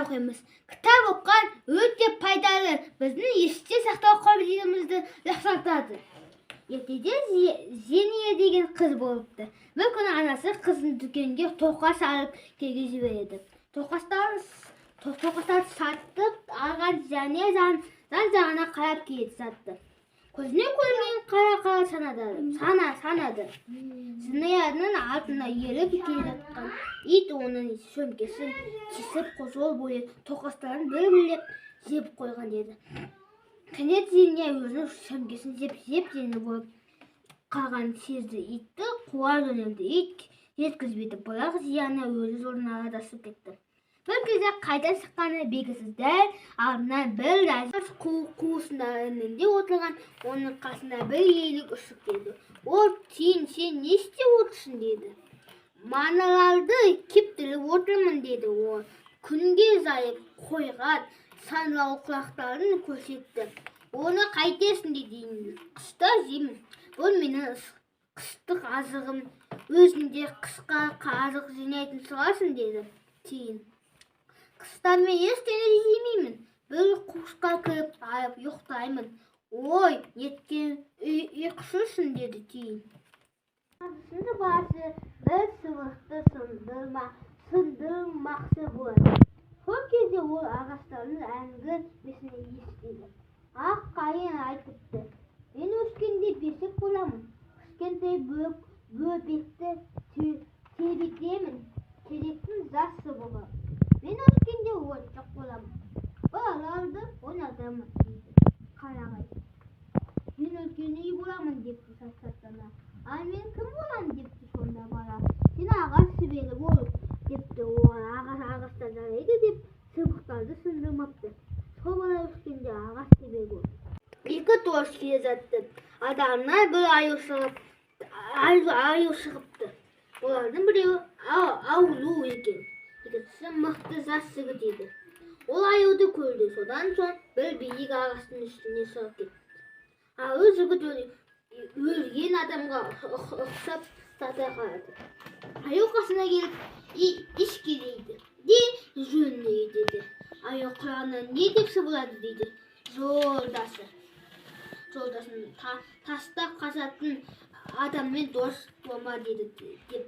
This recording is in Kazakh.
оқимыз. Кітап оққан өте пайдалы, біздің есте сақтау қабілетімізді жақсартады. Ертеде Зения деген қыз болыпты. Бір күні анасы қызын дүкенге тоқаш алып келгізіп жібереді. Тоқаштарды сатып алған Зения жан-жағына қарап келеді сатты. Көзіне көрінген қара санады. Зенияның артына еріп келе жатқан ит оның сөмкесін тесіп жол бойы тоқаштарын бір-бірлеп жеп қойған еді. Кенет Зения өзінің сөмкесін жеп болып қалған сезді. Итті қуа жөнелді. Ит жеткізбеді, бірақ Зияна өзі жолына адасып кетті. Bir кезде қайдан шыққаны белгісіз, дәл алдынан бір ләззат қуысында önünde отырған, оның қасына бір елік ұшып келді. Ол, сен не істеп отырсың деді. Маналарды кептіріп отырмын деді ол. Күнге жайып қойған саңырау құлақтарын көрсетті. Оны қайтесің деді. Қыста жеймін. Бұл менің қыстық азығым. Өзінде қысқа азық жинайтын шығарсың деді. Қыста мен ештеңе жемеймін. Бір қуысқа кіріп алып ұйықтаймын. Ой, неткен ұйқысызсың деді тиін. Сынып басы бір сыбықты сындырмақшы болады. Сол кезде ол ағаштардың әңгімесін естіді. Ақ қайын айтыпты. Мен өскенде бесік боламын. Кішкентай бөбекті тербетемін. Теректің жасы болады. Мен өскенде ойыншық боламын. Балаларды ойнатамын дейді қарағай. Мен үлкен үй боламын депті сақтана. Ал мен кім боламын депті сонда бала. Сен ағаш сүбелі бол депті. Оған ағаштан жарайды деп сыбықтарды сындырмапты. Сол бала өскенде ағаш сүбелі бол. Екі тош келе жатты. Адамнан бір аю шығыпты. Олардың біреуі аулу екен. Екіншісі мықты жас жігіт еді. Ол аюды көрді. Содан соң бір биік ағаштың үстіне шығып кетті. Аю жігіт өлген адамға ұқсап тата қарады. Аю қасына келіп, ишкелейді. Жөніне деді. Аю құлағына не деп сыбырлады дейді. Жолдасын тастап қашатын адаммен дос болма деді деп